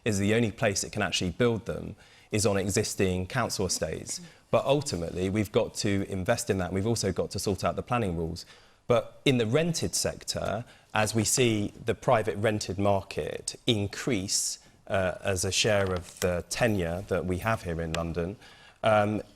is the only place it can actually build them is on existing council estates. But ultimately, we've got to invest in that. We've also got to sort out the planning rules. But in the rented sector, as we see the private rented market increase as a share of the tenure that we have here in London,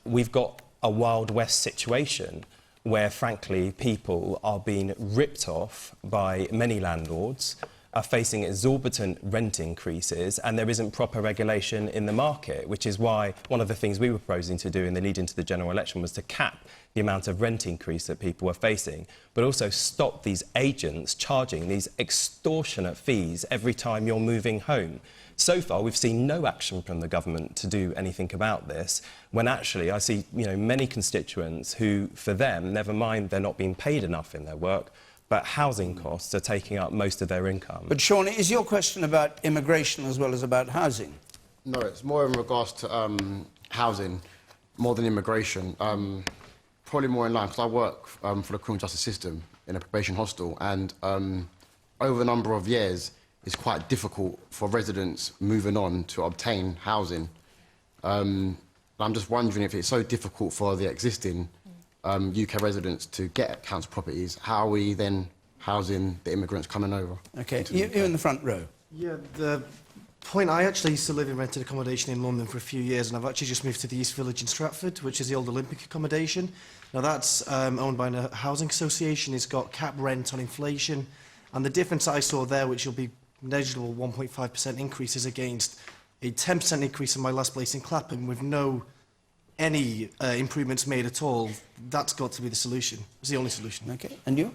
we've got a Wild West situation where, frankly, people are being ripped off by many landlords, are facing exorbitant rent increases, and there isn't proper regulation in the market, which is why one of the things we were proposing to do in the lead into the general election was to cap the amount of rent increase that people were facing, but also stop these agents charging these extortionate fees every time you're moving home. So far, we've seen no action from the government to do anything about this, when actually I see, many constituents who, for them, never mind they're not being paid enough in their work, but housing costs are taking up most of their income. But, Sean, is your question about immigration as well as about housing? No, it's more in regards to housing, more than immigration. Probably more in line, because I work for the criminal justice system in a probation hostel, and over a number of years, it's quite difficult for residents moving on to obtain housing. I'm just wondering if it's so difficult for the existing UK residents to get council properties, how are we then housing the immigrants coming over? OK, you're in the front row. Yeah, the point, I actually used to live in rented accommodation in London for a few years, and I've actually just moved to the East Village in Stratford, which is the old Olympic accommodation. Now, that's owned by a housing association. It's got cap rent on inflation, and the difference I saw there, which will be negligible 1.5% increases against a 10% increase in my last place in Clapham with any improvements made at all. That's got to be the solution. It's the only solution. OK, and you?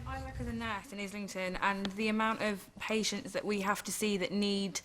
I work as a nurse in Islington, and the amount of patients that we have to see that need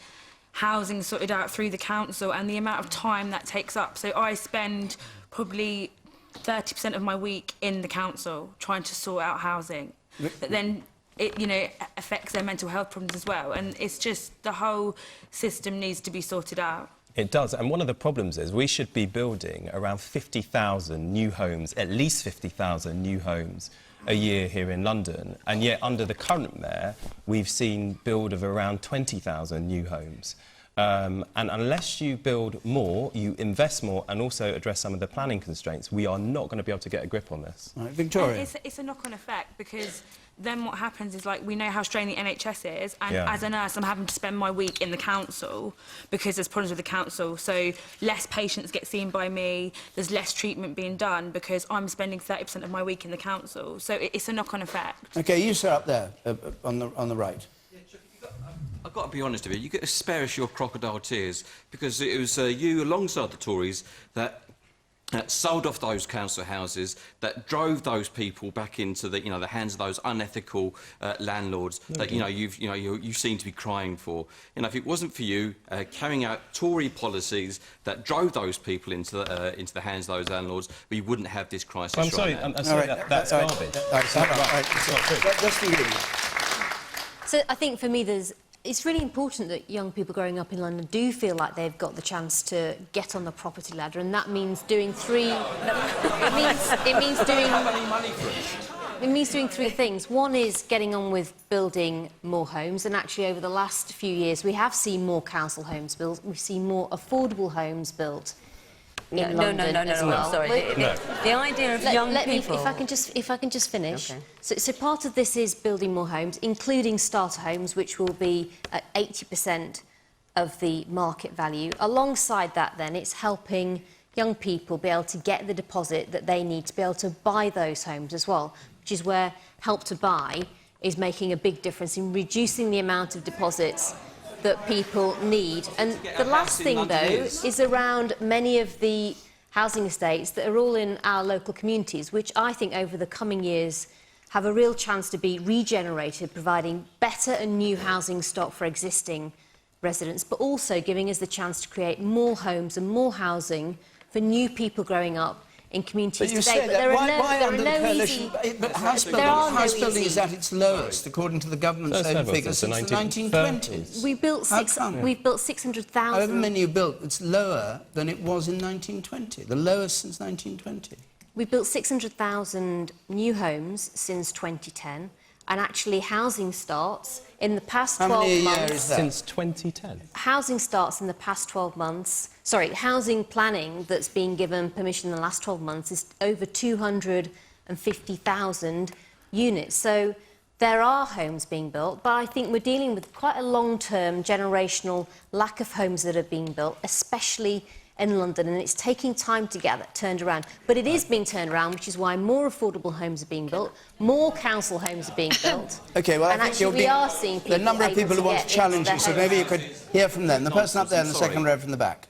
housing sorted out through the council and the amount of time that takes up. So I spend probably 30% of my week in the council trying to sort out housing. But then it affects their mental health problems as well, and it's just the whole system needs to be sorted out. It does, and one of the problems is we should be building around 50,000 new homes, at least 50,000 new homes a year here in London, and yet under the current mayor we've seen build of around 20,000 new homes. And unless you build more, you invest more and also address some of the planning constraints, we are not going to be able to get a grip on this. Right, Victoria. It's a knock-on effect, because then what happens is, we know how strained the NHS is, and Yeah. as a nurse I'm having to spend my week in the council because there's problems with the council, so less patients get seen by me, there's less treatment being done because I'm spending 30% of my week in the council, so it's a knock-on effect. OK, you sit up there, on the right. I've got to be honest with you, you've got to spare us your crocodile tears, because it was you, alongside the Tories, that sold off those council houses, that drove those people back into the hands of those unethical landlords that you seem to be crying for. If it wasn't for you carrying out Tory policies that drove those people into the hands of those landlords, we wouldn't have this crisis. I'm sorry, now. I'm sorry, that's garbage. Justine Greening. So I think for me it's really important that young people growing up in London do feel like they've got the chance to get on the property ladder, and that means doing three... It means doing three things. One is getting on with building more homes, and actually over the last few years we have seen more council homes built, we've seen more affordable homes built. No, sorry. The idea of young people... If I can just finish. Okay. So part of this is building more homes, including starter homes, which will be at 80% of the market value. Alongside that, then, it's helping young people be able to get the deposit that they need to be able to buy those homes as well, which is where Help to Buy is making a big difference in reducing the amount of deposits that people need. And the last thing, though, is around many of the housing estates that are all in our local communities, which I think over the coming years have a real chance to be regenerated, providing better and new housing stock for existing residents, but also giving us the chance to create more homes and more housing for new people growing up in communities today. But there are no easy... But house building is at its lowest, according to the government's own figures, since the 1920s. We've built 600,000... However many you built, it's lower than it was in 1920, the lowest since 1920. We've built 600,000 new homes since 2010, and actually housing starts in the past 12 months... How many a year is that? Since 2010. Housing starts in the past 12 months... Sorry, housing planning that's been given permission in the last 12 months is over 250,000 units. So there are homes being built, but I think we're dealing with quite a long-term generational lack of homes that are being built, especially in London, and it's taking time to get that turned around. But it is being turned around, which is why more affordable homes are being built, more council homes are being built. OK, well, and I think we are seeing people... The number of people who want to challenge you, so maybe you could hear from them. The person up there in the second row from the back.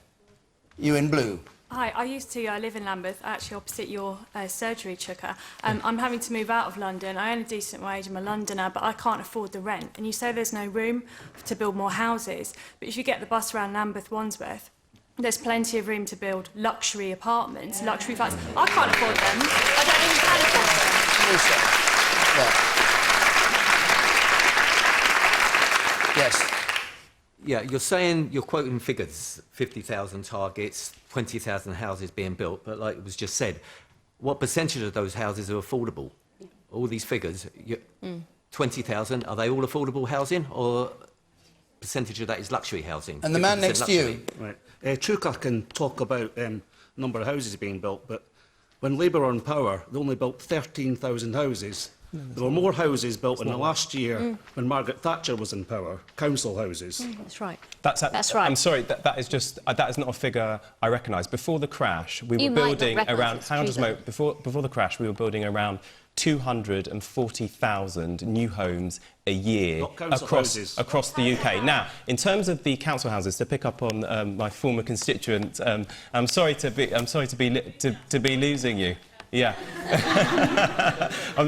You in blue. Hi, I live in Lambeth, actually opposite your surgery, Chuka. I'm having to move out of London. I earn a decent wage, I'm a Londoner, but I can't afford the rent. And you say there's no room to build more houses, but if you get the bus around Lambeth, Wandsworth, there's plenty of room to build luxury apartments, luxury flats. I can't afford them. I don't even can afford them. Yes. Yeah, you're saying, you're quoting figures, 50,000 targets, 20,000 houses being built, but like it was just said, what percentage of those houses are affordable? All these figures, 20,000, are they all affordable housing, or percentage of that is luxury housing? And the man next to you. Right. Chuka can talk about number of houses being built, but when Labour were in power, they only built 13,000 houses. There were more houses built in the last year when Margaret Thatcher was in power, council houses. That's right. That's right. I'm sorry, that is not a figure I recognise. Before the crash, we were building around... Before the crash, we were building around 240,000 new homes a year across the UK. Now, in terms of the council houses, to pick up on my former constituent, I'm sorry to be losing you. Yeah.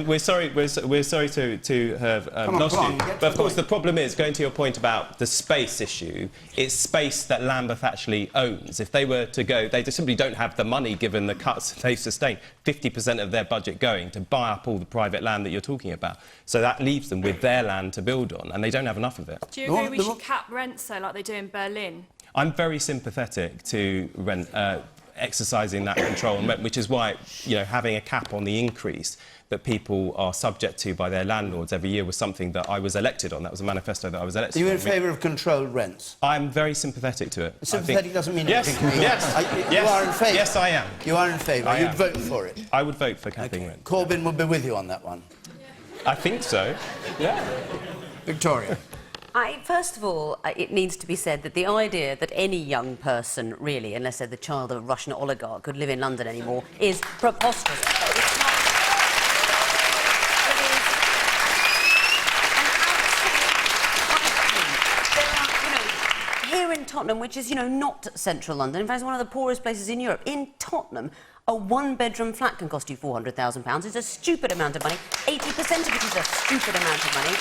we're sorry to have lost you. But of course, the problem is, going to your point about the space issue, it's space that Lambeth actually owns. If they were to go, they simply don't have the money, given the cuts they've sustained, 50% of their budget going to buy up all the private land that you're talking about. So that leaves them with their land to build on, and they don't have enough of it. Do you agree we should cap rents, though, like they do in Berlin? I'm very sympathetic to exercising that control, which is why, having a cap on the increase that people are subject to by their landlords every year was something that I was elected on. That was a manifesto that I was elected on. Are you in favour of controlled rents? I'm very sympathetic to it. Sympathetic doesn't mean anything to me. Yes. You are in favour? Yes, I am. You are in favour? You'd vote for it? I would vote for capping rent. Corbyn would be with you on that one? I think so. Yeah. Victoria? First of all, it needs to be said that the idea that any young person, really, unless they're the child of a Russian oligarch, could live in London anymore is preposterous. It's not... It is an absolute... here in Tottenham, which is, not central London, in fact, it's one of the poorest places in Europe, in Tottenham, a one-bedroom flat can cost you £400,000. It's a stupid amount of money. 80% of it is a stupid amount of money.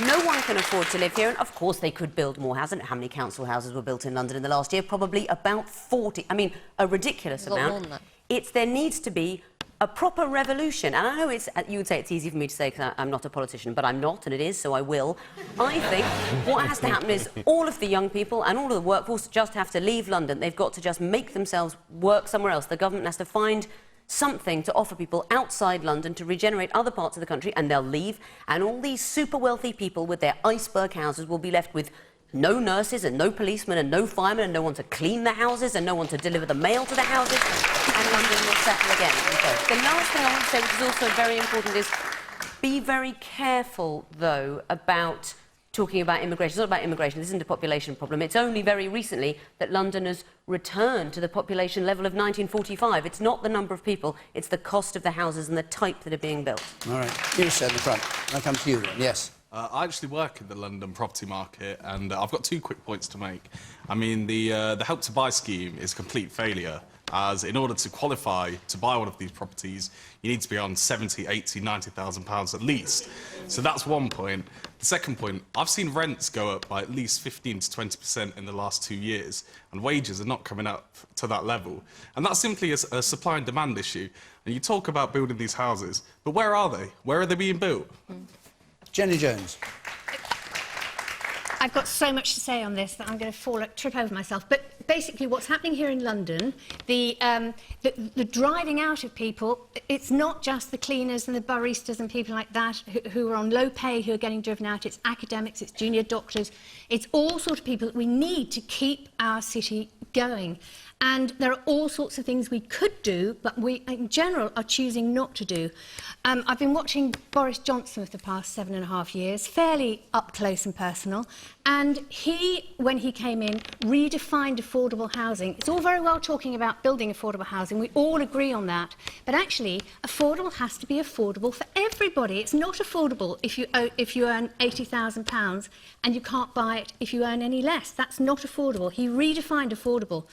No one can afford to live here, and of course they could build more houses. I don't know how many council houses were built in London in the last year, probably about 40. I mean, a ridiculous amount. There needs to be a proper revolution, and I know you would say it's easy for me to say because I'm not a politician, but I'm not, and it is, so I will. I think what has to happen is all of the young people and all of the workforce just have to leave London. They've got to just make themselves work somewhere else. The government has to find something to offer people outside London to regenerate other parts of the country, and they'll leave, and all these super wealthy people with their iceberg houses will be left with no nurses and no policemen and no firemen and no one to clean the houses and no one to deliver the mail to the houses, and London will settle again. The last thing I want to say, which is also very important, is be very careful, though, about talking about immigration. It's not about immigration. This isn't a population problem. It's only very recently that London has returned to the population level of 1945. It's not the number of people, it's the cost of the houses and the type that are being built. All right. You said in the front. I'll come to you then. Yes. I actually work in the London property market, and I've got 2 quick points to make. I mean, the Help to Buy scheme is a complete failure, as in order to qualify to buy one of these properties, you need to be on £70,000, £80,000, £90,000 at least. So that's one point. The second point, I've seen rents go up by at least 15 to 20% in the last 2 years, and wages are not coming up to that level. And that's simply a supply and demand issue. And you talk about building these houses, but where are they? Where are they being built? Jenny Jones. I've got so much to say on this that I'm going to trip over myself. But basically, what's happening here in London, the driving out of people, it's not just the cleaners and the baristas and people like that who are on low pay who are getting driven out. It's academics, it's junior doctors, it's all sorts of people that we need to keep our city going. And there are all sorts of things we could do, but we, in general, are choosing not to do. I've been watching Boris Johnson for the past 7.5 years, fairly up close and personal, and he, when he came in, redefined affordable housing. It's all very well talking about building affordable housing. We all agree on that. But actually, affordable has to be affordable for everybody. It's not affordable if you earn £80,000 and you can't buy it if you earn any less. That's not affordable. He redefined affordable.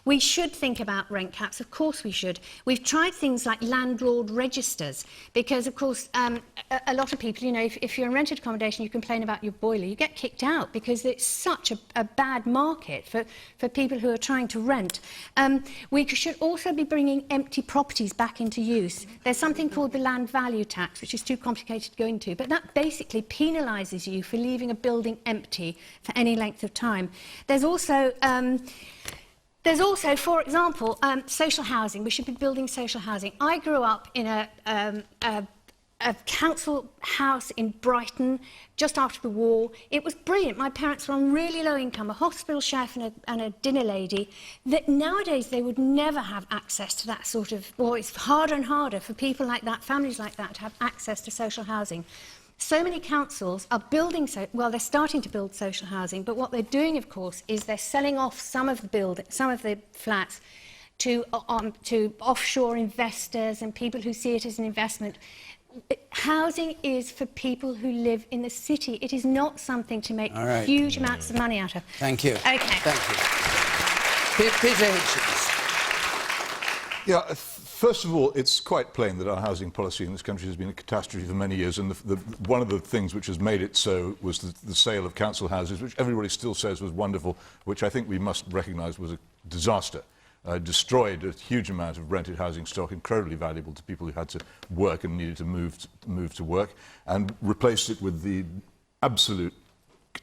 We should think about rent caps, of course we should. We've tried things like landlord registers because, of course, a lot of people, you know, if you're in rented accommodation, you complain about your boiler, you get kicked out because it's such a bad market for people who are trying to rent. We should also be bringing empty properties back into use. There's something called the land value tax, which is too complicated to go into, but that basically penalises you for leaving a building empty for any length of time. There's also, for example, social housing. We should be building social housing. I grew up in a council house in Brighton just after the war. It was brilliant. My parents were on really low income, a hospital chef and a dinner lady. That nowadays they would never have access to that sort of, well, it's harder and harder for people like that, families like that, to have access to social housing. So many councils are building, they're starting to build social housing, but what they're doing, of course, is they're selling off some of the flats to offshore investors and people who see it as an investment. Housing is for people who live in the city. It is not something to make huge amounts of money out of. Thank you. Okay. Thank you. Peter Hitchens. Yeah, first of all, it's quite plain that our housing policy in this country has been a catastrophe for many years, and one of the things which has made it so was the sale of council houses, which everybody still says was wonderful, which I think we must recognise was a disaster. Destroyed a huge amount of rented housing stock, incredibly valuable to people who had to work and needed to move to work, and replaced it with the absolute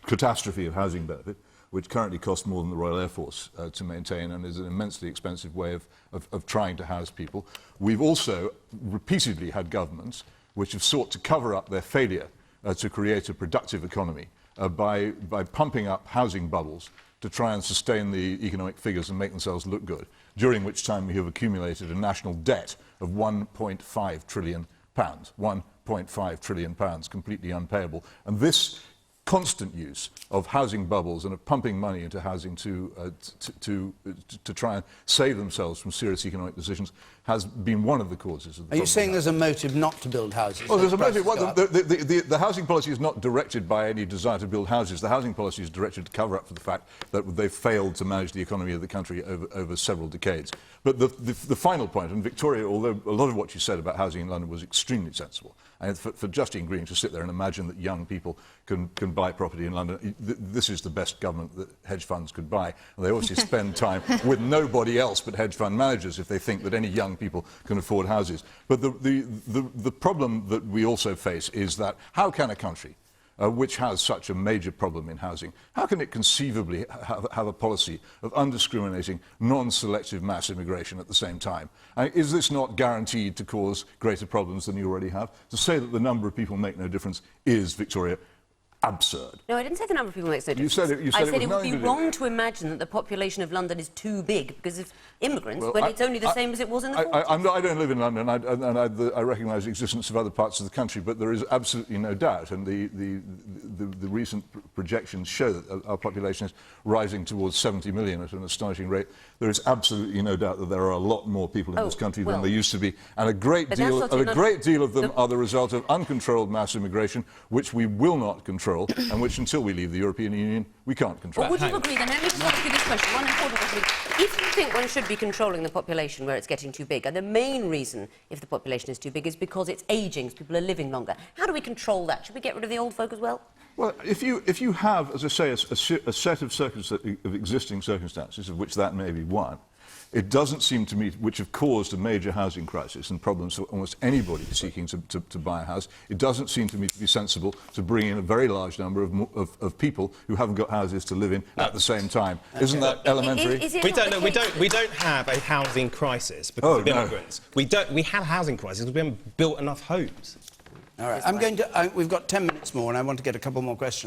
catastrophe of housing benefit, which currently costs more than the Royal Air Force to maintain and is an immensely expensive way of trying to house people. We've also repeatedly had governments which have sought to cover up their failure to create a productive economy by pumping up housing bubbles to try and sustain the economic figures and make themselves look good, during which time we have accumulated a national debt of £1.5 trillion. £1.5 trillion, completely unpayable. And this constant use of housing bubbles and of pumping money into housing to try and save themselves from serious economic decisions has been one of the causes of the problem. Are you saying there's a motive not to build houses? Well, there's a motive. Well, the housing policy is not directed by any desire to build houses. The housing policy is directed to cover up for the fact that they've failed to manage the economy of the country over several decades. But the final point, and Victoria, although a lot of what you said about housing in London was extremely sensible, and for Justine Greening to sit there and imagine that young people can buy property in London, this is the best government that hedge funds could buy. And they obviously spend time with nobody else but hedge fund managers if they think that any young people can afford houses. But the problem that we also face is that how can a country which has such a major problem in housing, how can it conceivably have a policy of undiscriminating, non-selective mass immigration at the same time? Is this not guaranteed to cause greater problems than you already have? To say that the number of people make no difference is, Victoria, absurd. No, I didn't say the number of people makes no difference. I said it would be wrong to imagine that the population of London is too big because of immigrants when it's only the same as it was in the 40s. I don't live in London, and I recognise the existence of other parts of the country, but there is absolutely no doubt, and the recent projections show that our population is rising towards 70 million at an astonishing rate. There is absolutely no doubt that there are a lot more people in this country than there used to be, and a great deal of them are the result of uncontrolled mass immigration, which we will not control, and which, until we leave the European Union, we can't control. Well, would you agree, then, let me just ask you this question, one important question. If you think one should be controlling the population where it's getting too big, and the main reason, if the population is too big, is because it's ageing, so people are living longer, how do we control that? Should we get rid of the old folk as well? Well, if you have, as I say, a set of existing circumstances, of which that may be one, it doesn't seem to me, which have caused a major housing crisis and problems for almost anybody seeking to buy a house, it doesn't seem to me to be sensible to bring in a very large number of people who haven't got houses to live in at the same time. Isn't that elementary? We don't have a housing crisis because of immigrants. We have a housing crisis because we haven't built enough homes. All right, we've got 10 minutes more and I want to get a couple more questions.